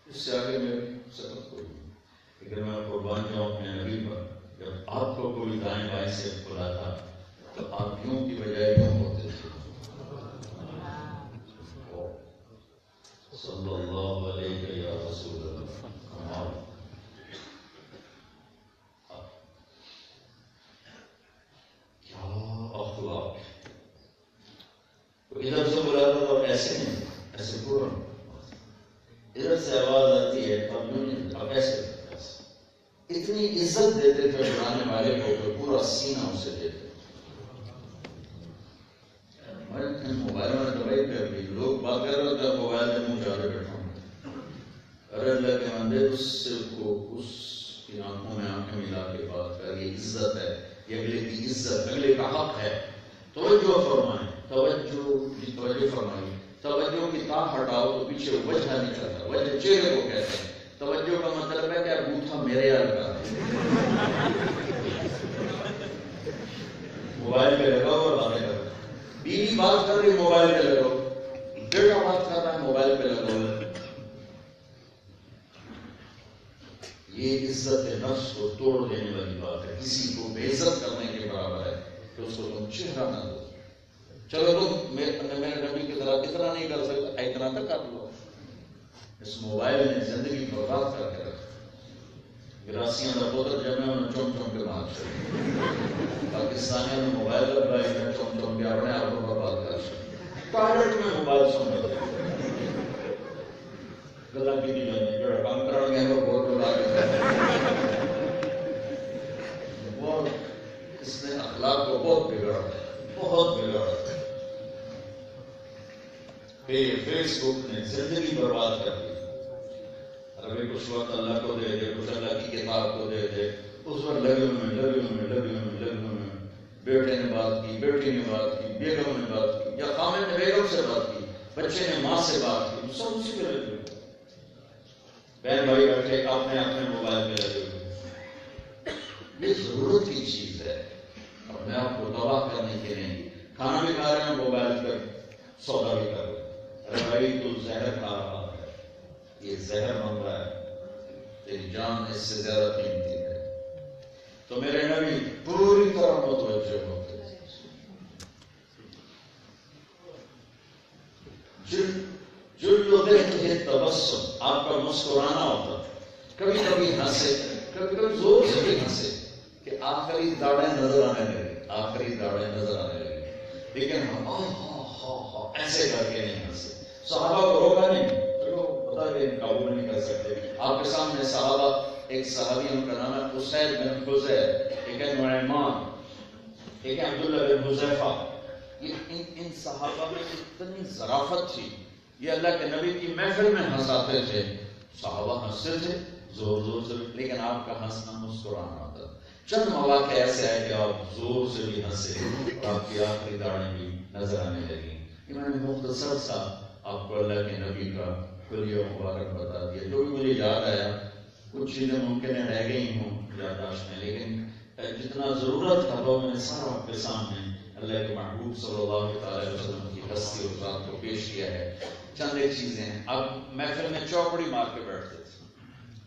اس سے آگے میں سخت کوئی نہیں. لیکن میں قربان جاؤں اپنے نبی پر، جب آپ کو کوئی دائیں بائیں سے بلاتا تو آپ یوں کی بجائے یوں ہوتے تھے. صلی اللہ علیہ یا رسول اللہ. کیا اخلاق. ادھر سے بلاتا تو ایسے نہیں، ایسے پورا، ادھر سے آواز آتی ہے اب یوں نہیں، اب ایسے. اتنی عزت دیتے تھے بلانے والے کو کہ پورا سینہ اسے دیتے. موبائل میں دوائی کر دی، لوگ بات کر رہے ہوتے ہیں موبائل میں منہ جا کے بیٹھا ہوں. ارے اللہ کے بندے، اس سے کو اس کی آنکھوں میں آنکھیں ملا کے بات کر، یہ عزت ہے، یہ اگلے کی عزت، اگلے کا حق ہے. توجہ فرمائیں، توجہ فرمائیں. توجہ کی تاں ہٹاؤ تو پیچھے وجہ نکلتا. وجہ چہرے کو کہتے ہیں. توجہ کا مطلب ہے کہ بوتھا میرے یار کا موبائل پہ لگاؤ اور باتیں کرو. بیوی بات کر رہی موبائل پہ لگاؤ، بیٹا بات کر رہا ہے موبائل پہ لگاؤ. یہ عزت نفس کو توڑ دینے والی بات ہے. کسی کو بے عزت کرنے کے برابر ہے کہ اس کو تم چہرہ نہ دو. چلو تم میرے نبی کی طرح اتنا نہیں کر سکتا، اتنا تک کر لو. اس موبائل نے زندگی برباد کر کے رکھا. گراسیاں کا پوتر جب میں انہیں چم چم کے مار چکے. پاکستانیوں نے موبائل لگائے ہیں چم چم کے اپنے آپ کو برباد کر سکتے. ٹوائلٹ میں موبائل سن رہے گلا کی نہیں جاتی، جو کام کرنے گئے وہ بہت بڑا بہت اس نے اخلاق کو بہت بگاڑا، بہت بگاڑا. فیس بک نے زندگی برباد کر دی. ابھی کچھ وقت اللہ کو دے دے، کچھ اللہ کی کتاب کو دے دے، اس وقت لگے میں بیٹے نے بات کی، بیٹی نے بات کی، بیگم نے بات کی، یا خامن نے بیگم سے بات کی، بچے نے ماں سے بات کی، سب اسی پہ لگے ہوئے. بہن بھائی بیٹھے اپنے اپنے موبائل پہ لگے ہوئے. یہ ضرورت کی چیز ہے، اپنے آپ کو تباہ کرنے کے نہیں. کھانا بھی کھا رہے ہیں، موبائل پر سودا بھی کر رہے ہیں. ارے بھائی تو زہر کھا رہا ہے، یہ زہر بن رہا ہے، تیری جان اس سے زیادہ قیمتی ہے. تو میرے نبی پوری طرح متوجہ ہوتے. جو دیکھتے ہیں تبسم، آپ کا مسکرانا ہوتا، کبھی کبھی ہنسے، کبھی کبھی زور سے بھی ہنسے کہ آخری داڑیں نظر آنے لگے، آخری داڑیں نظر آنے لگے، لیکن ہم ایسے کر کے نہیں ہنسے. صحابہ کو روکا نہیں، پتا کہ قابو نہیں کر سکتے. آپ کے سامنے صحابہ، ایک صحابی ان کا نام ہے اسید بن حذیر، ایک ہے نعمان، ایک ہے عبداللہ بن حذیفہ. ان صحابہ میں اتنی ظرافت تھی، یہ اللہ کے نبی کی محفل میں ہنساتے تھے. صحابہ ہنستے تھے زور زور سے، لیکن آپ کا ہنسنا مسکرانا ہوتا. چند مواقع ایسے آئے کہ آپ زور سے بھی ہنسے اور آپ کی آخری داڑیں بھی نظر آنے لگی. میں نے مختصر سا آپ کو اللہ کے نبی کا حلیہ مبارک بتا دیا. جو بھی مجھے یاد آیا، کچھ چیزیں ممکن ہے رہ گئی ہوں یادداشت میں، لیکن جتنا ضرورت تھا وہ میں نے سارا آپ کے سامنے اللہ کے محبوب صلی اللہ علیہ وسلم کی ہستی اور ذات کو پیش کیا ہے. چند ایک چیزیں ہیں. اب محفل میں چوپڑی مار کے بیٹھتے تھے،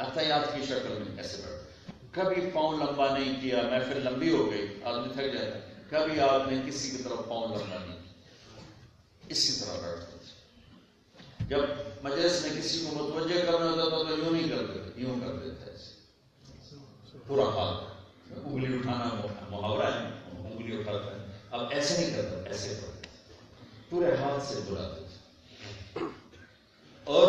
عطیات کی شکل میں ایسے بیٹھتے، کبھی پاؤں لمبا نہیں کیا. محفل لمبی ہو گئی، آدمی تھک جاتا ہے، کبھی آپ نے کسی کی طرف پاؤں لمبا نہیں کیا، اسی طرح بیٹھتے تھے. جب مجلس میں کسی کو متوجہ کرنا ہوتا تھا تو یوں نہیں کرتے تھے، یوں کرتے تھے ایسے پورا ہاتھ، انگلی اٹھانا محاورہ ہے، انگلی اٹھاتا ہے. اب ایسے نہیں کرتا، ایسے کرتے تھے، پورے ہاتھ سے بلاتے تھے اور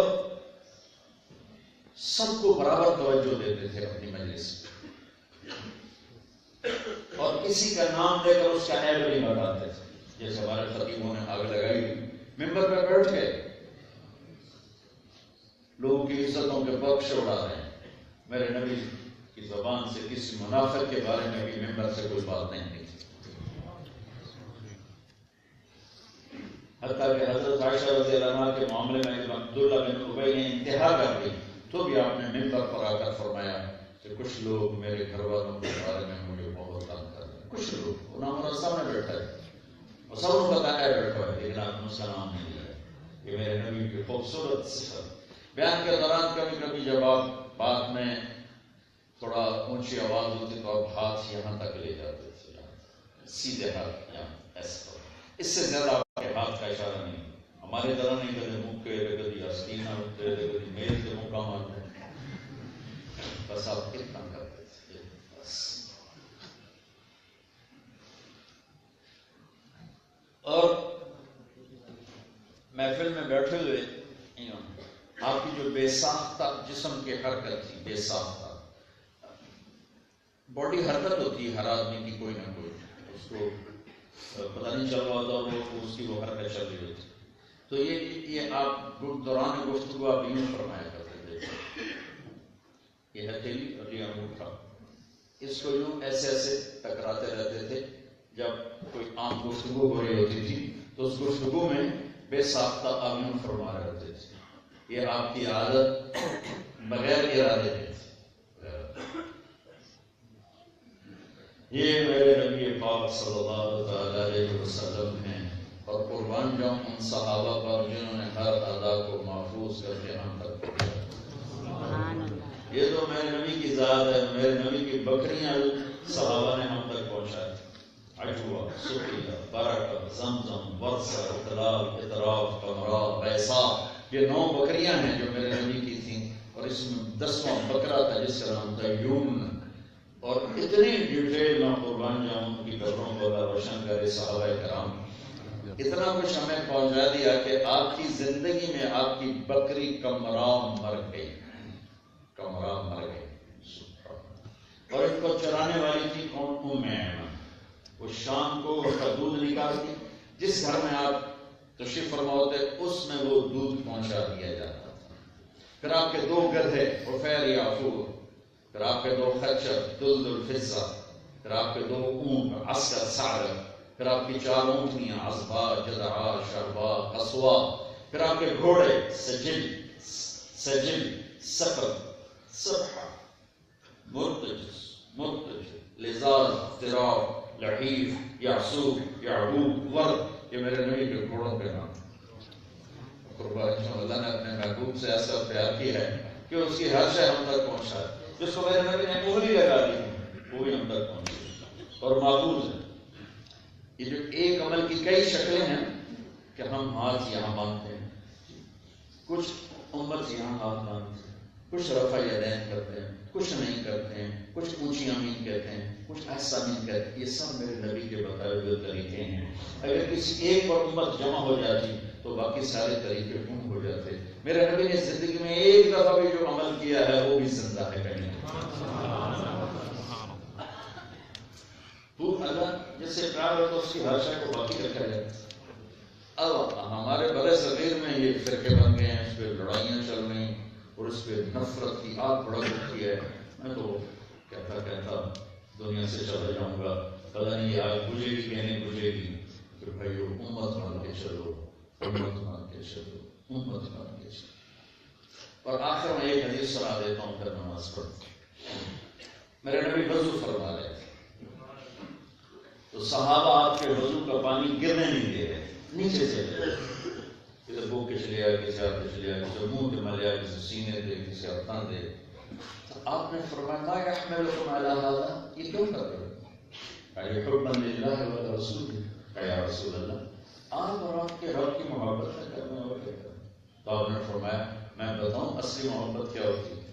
سب کو برابر توجہ دیتے تھے اپنی مجلس میں، اور کسی کا نام دے کر اس کا عیب نہیں بتاتے تھے. جیسے ہمارے خطیبوں نے آگ لگائی، ممبر پہ بیٹھ گئے، لوگوں کی عزتوں کے بخش اڑا رہے ہیں. میرے نبی کی زبان سے کسی منافق کے بارے میں بھی ممبر سے کوئی بات نہیں نکلی. حتیٰ کہ حضرت عائشہ رضی اللہ عنہ کے معاملے میں عبداللہ بن ابی نے انتہا کر دی تو بھی آپ نے ممبر پر آ کر فرمایا کہ کچھ لوگ میرے گھر والوں کے بارے میں مجھے بہت تنگ کر رہے ہیں. کچھ لوگ، انہوں نے سامنے بیٹھا ہے اور سب کو بتایا بیٹھا ہے، لیکن آپ نے اس کا نام نہیں لیا. یہ میرے نبی کی خوبصورت صفت. بیان کے دوران کبھی کبھی جب آپ بات میں تھوڑا اونچی آواز ہوتی تو آپ ہاتھ یہاں تک لے جاتے تھے، سیدھے ہاتھ یہاں ایسے. اس سے زیادہ آپ کے ہاتھ کا اشارہ نہیں. ہمارے طرح نہیں کبھی منہ کے کبھی آستینہ ہوتے کبھی میل کے منہ کام آتے، بس آپ اتنا کرتے تھے بس. اور محفل میں بیٹھے ہوئے آپ کی جو بے ساختہ جسم کی حرکت تھی، بے ساختہ باڈی حرکت ہوتی ہے ہر آدمی کی، کوئی نہ کوئی اس کو پتہ نہیں چل رہا ہوتا، وہ اس کی وہ حرکت چل رہی ہوتی. تو یہ آپ دوران گفتگو آپ یوں فرمایا کرتے تھے، یہ ہتھیلی اور یہ انگوٹھا، اس کو یوں ایسے ایسے ٹکراتے رہتے تھے. جب کوئی عام گفتگو ہو رہی ہوتی تھی تو اس گفتگو میں بے ساختہ آپ یوں فرما رہے ہوتے تھے. یہ آپ کی عادت بغیر ارادے میں. یہ میرے نبی پاک صلی اللہ علیہ وسلم ہیں، اور قربان جاؤں ان صحابہ پر جنہوں نے ہر ادا کو محفوظ کر کے ہم تک پہنچایا. یہ تو میرے نبی کی ذات ہے، میرے نبی کی بکریاں صحابہ نے ہم تک پہنچائی. عجوہ، سقیہ، برکہ، زمزم، ورثہ، اطلال، اطراف، قمرا، بیسا، یہ 9 بکریاں ہیں جو میرے نبی کی تھیں، اور اس میں 10واں بکرا تھا جس کا نام تھا یومن. اور اتنی ڈیٹیل میں قربان جاؤں ان کی قبروں کو اللہ روشن کرے. صحابہ کرام اتنا کچھ ہمیں پہنچا دیا کہ آپ کی زندگی میں آپ کی بکری کمرام مر گئی، کمرام مر گئی. اور ان کو چرانے والی تھی کون؟ ام ایمن. وہ شام کو اس کا دودھ نکالتی، جس گھر میں آپ تشریف فرما ہوتے اس میں وہ دودھ پہنچا دیا جاتا تھا. پھر آپ کے 2 گدھے عفیر یافور، پھر آپ کے 2 خچر دلدل فضہ، پھر آپ کے 2 اونٹ عسکر سعد، پھر آپ کی 4 اونٹنیاں عصبہ، جدعا، شربا، قصوا، پھر آپ کے گھوڑے سجل، سجل، سقر، سبحہ، مرتجس، مختلف، لزاز، اضطراب، لحیف، یعصوب، یعقوب، ورد، یہ میرے نبی کے گھوڑوں کے نام۔ قربان اللہ نے اپنے محبوب سے ایسا پیار کیا ہے کہ اس کی ہر شے ہم تک پہنچا ہے، جس کو میرے نبی نے مہر لگا دی وہ بھی ہم تک پہنچی اور محفوظ ہے۔ یہ جو ایک عمل کی کئی شکلیں ہیں کہ ہم ہاتھ یہاں باندھتے ہیں، کچھ امت یہاں ہاتھ باندھتے ہیں، کچھ رفع یدین کرتے ہیں، کچھ نہیں کرتے ہیں، کچھ اونچی آمین کہتے ہیں، کچھ ایسا آمین کہتے ہیں۔ یہ سب میرے نبی کے بتائے ہوئے طریقے ہیں۔ اگر کسی ایک پر امت جمع ہو جاتی تو باقی سارے طریقے گم ہو جاتے۔ میرے نبی نے زندگی میں ایک دفعہ بھی جو عمل کیا ہے وہ بھی زندہ ہے کہیں۔ اللہ جس سے پیار ہو تو اس کی ہر شے کو باقی رکھا جائے۔ اب ہمارے برے صغیر میں یہ فرقے بن گئے ہیں، اس پہ لڑائیاں چل رہی ہیں اور اس پہ نفرت کی آگ بڑھ اٹھتی ہے۔ میں تو کہتا دنیا سے چلا جاؤں گا، پتہ نہیں یہ آگ بجھے گی کہ نہیں بجھے گی۔ پھر بھائیو امت مان کے چلو، امت مان کے چلو، امت مان کے چلو۔ اور آخر میں ایک حدیث سنا دیتا ہوں پھر نماز پڑھ۔ میرے نبی وضو فرما رہے تھے تو صحابہ آپ کے وضو کا پانی گرنے نہیں دے رہے، نیچے سے لے رہے، کسی بو کے چلے آئے، کسی ہاتھ پہ چلے آئے، کسی منہ کے ملے آئے، کسی سینے دے، کسی ہاتھاں دے۔ تو آپ نے فرمایا ما یحملکم علی ھذا، یہ کیوں کر رہے ہو؟ حبا للہ ورسولہ، یا رسول اللہ آپ اور آپ کے رب کی محبت میں کرنا اور کیا کرنا؟ تو آپ نے فرمایا میں بتاؤں اصلی محبت کیا ہوتی ہے،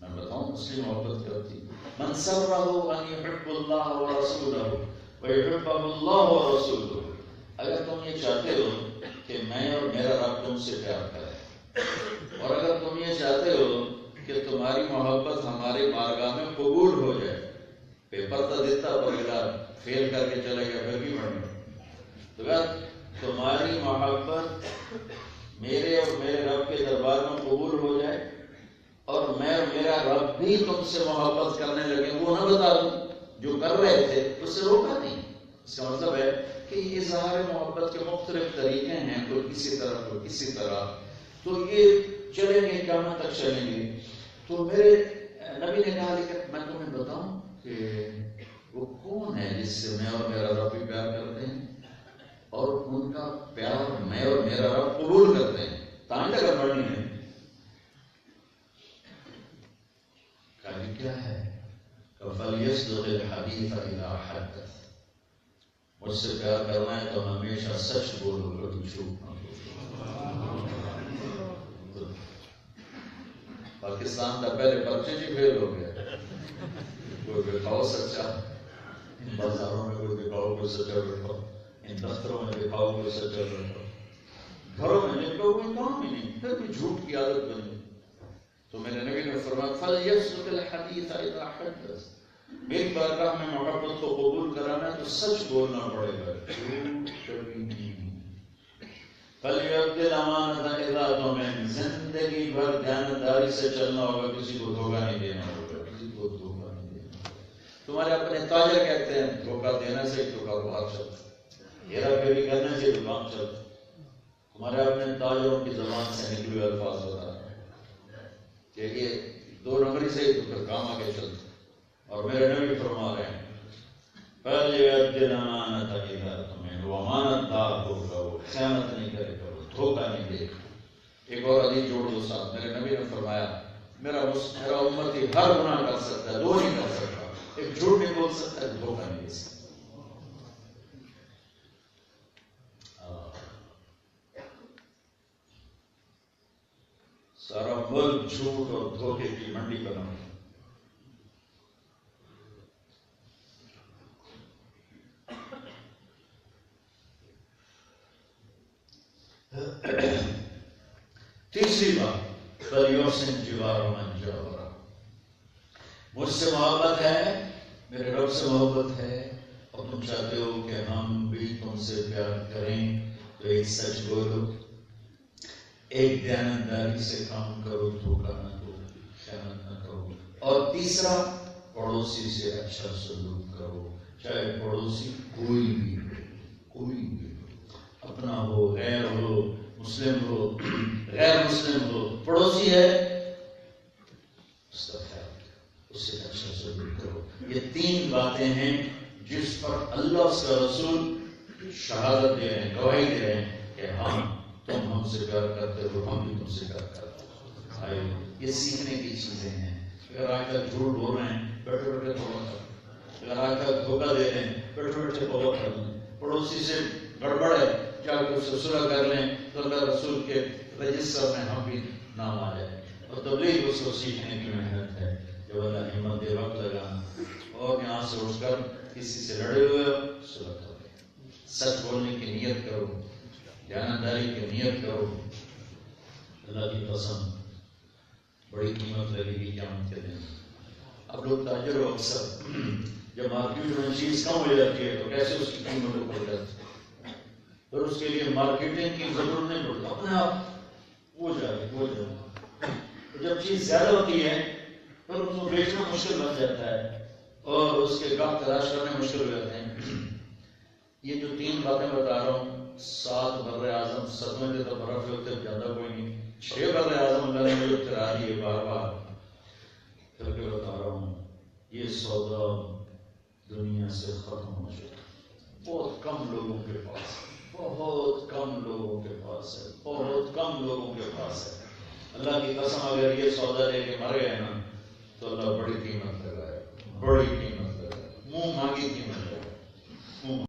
میں بتاؤں اصلی محبت کیا ہوتی ہے؟ من سرہ ان یحب اللہ ورسولہ ویحبہ اللہ ورسولہ، اگر تم یہ چاہتے ہو کہ میں اور میرا رب تم سے پیار کرے، اور اگر تم یہ چاہتے ہو کہ تمہاری محبت ہماری بارگاہ میں قبول ہو جائے، پیپر تو دیتا پر اگر فیل کر کے چلے گیا پھر بھی پڑھنا، تو اگر تمہاری محبت میرے اور میرے رب کے دربار میں قبول ہو جائے اور میں اور میرا رب بھی تم سے محبت کرنے لگے، وہ نہ بتا دوں جو کر رہے تھے اس سے روکا نہیں۔ اس کا مطلب ہے کہ یہ اظہار محبت کے مختلف طریقے ہیں، کوئی کسی طرح کوئی کسی طرح، تو یہ چلیں گے قیامت تک چلیں گے۔ تو میرے نبی نے کہا لیکن میں تمہیں بتاؤں کہ وہ کون ہے جس سے میں اور میرا رب بھی پیار کرتے ہیں اور ان کا پیار میں اور میرا رب قبول کرتے ہیں، تاں تک پڑھنی ہے۔ کہا کیا ہے؟ فَلْيَصْدِقِ الْحَدِيثَ إِذَا حَدَّثَ، مجھ سے پیار کرنا ہے تو ہمیشہ سچ بولو، کبھی جھوٹ نہ بولو۔ پاکستان کا پہلے پرچے جی فیل ہو گیا، کوئی دکھاؤ سچا، ان بازاروں میں کوئی دکھاؤ کوئی سچا بیٹھاؤ، ان دفتروں میں دکھاؤ کوئی سچا بیٹھاؤ، گھروں میں جن کو کوئی کام ہی نہیں، پھر بھی جھوٹ کی عادت بنی۔ تو میرے نبی نے فرمایا فَلْيَصْدِقِ الْحَدِيثَ إِذَا حَدَّثَ، میری بارگاہ میں محبت کو قبول کرانا ہے تو سچ بولنا پڑے گا، جھوٹ کبھی نہیں۔ فَلْيُؤَدِّ الْأَمَانَةَ إِذَا اؤْتُمِنَ، زندگی بھر دیانتداری سے چلنا ہوگا، کسی کو دھوکہ نہیں دینا ہوگا، کسی کو دھوکہ نہیں دینا ہوگا۔ تمہارے اپنے تاجر کہتے ہیں دھوکہ دینے سے تو کاروبار چلتا ہے، ہیرا پھیری کرنے سے دکان چلتا ہے۔ تمہارے اپنے تاجروں کی زبان سے نکلے ہوئے الفاظ بتا رہے ہیں کہ یہ دو نمبری سے ہی تو پھر کام آگے چلتا ہے۔ اور میرے نبی فرما رہے ہیں فَلْيُؤَدِّ الْأَمَانَةَ إِذَا اؤْتُمِنَ، وہ امانت دار ہوگا، وہ خیانت نہیں کرے گا، وہ دھوکہ نہیں دے گا۔ ایک اور حدیث جوڑ دو ساتھ، میرے نبی نے فرمایا میرا امتی ہر گناہ کر سکتا ہے، دو نہیں کر سکتا، ایک جھوٹ نہیں بول سکتا ہے، دھوکہ نہیں دے سکتا۔ سارا ملک جھوٹ اور دھوکے کی منڈی بنا ہے۔ تیسری بات فَلْيُحْسِنْ جِوَارَ مَنْ جَاوَرَ، مجھ سے محبت ہے، میرے رب سے محبت ہے، اور تم چاہتے ہو کہ ہم بھی تم سے پیار کریں تو ایک سچ بولو، ایک دیانتداری سے کام کرو، دھوکہ نہ دو، خیانت نہ کرو، اور تیسرا پڑوسی سے اچھا سلوک کرو، چاہے پڑوسی کوئی بھی ہو، اپنا ہو، غیر ہو، مسلم ہو، غیر مسلم ہو، پڑوسی ہے اس کا خیال کرو۔ اسے اچھا سلوک کرو. یہ 3 باتیں ہیں جس پر اللہ اس کا رسول شہادت دے رہے ہیں، گواہی دے رہے ہیں کہ ہاں تم ہم سے پیار کرتے ہو، ہم بھی تم سے پیار کرتے ہیں. آئے یہ سیکھنے کی چیزیں ہیں. اگر آج تک جھوٹ بول رہے ہیں بیٹھے بیٹھے توبہ کر لیں. اگر آج تک دھوکہ دے رہے ہیں بیٹھے بیٹھے توبہ کر لیں. پڑوسی سے گڑبڑ ہے جا کے اس سے صلح کر لیں تو اللہ رسول کے رجسٹر میں ہم بھی نام آ جائے. اور تبلیغ اس کو سیکھنے کی محنت ہے. جب اللہ ہمت دے وقت لگانا اور یہاں سے اٹھ کر کسی سے لڑے ہوئے ہو صلح کرو. سچ بولنے کی نیت کرو، دیانتداری کی نیت کرو. اللہ کی قسم بڑی قیمت لگے گی قیامت کے دن. اب لوگ تاجر و اکثر جب مارکیٹ میں چیز کم ہو جاتی ہے تو کیسے اس کی قیمت اوپر جاتی ہے، پھر اس کے لیے مارکیٹنگ کی ضرورت نہیں پڑتی، اپنے آپ وہ جائے. جب چیز زیادہ ہوتی ہے پھر اس کو بیچنا مشکل بن جاتا ہے اور اس کے گاہک تلاش کرنے مشکل ہو جاتے ہیں. یہ جو 3 باتیں بتا رہا ہوں، 7 بر اعظم 7ویں دن تو برف ہوتے زیادہ کوئی نہیں، 6 بر اعظم اللہ نے مجھے کرا دیے بار بار کر کے بتا رہا ہوں. یہ سودا دنیا سے ختم ہو چکا. بہت کم لوگوں کے پاس، بہت کم لوگوں کے پاس ہے، بہت کم لوگوں کے پاس ہے. اللہ کی قسم اگر یہ سودا لے کے مر گئے نا تو اللہ بڑی قیمت لگائے، بڑی قیمت لگائے، منہ مانگی قیمت لگائے.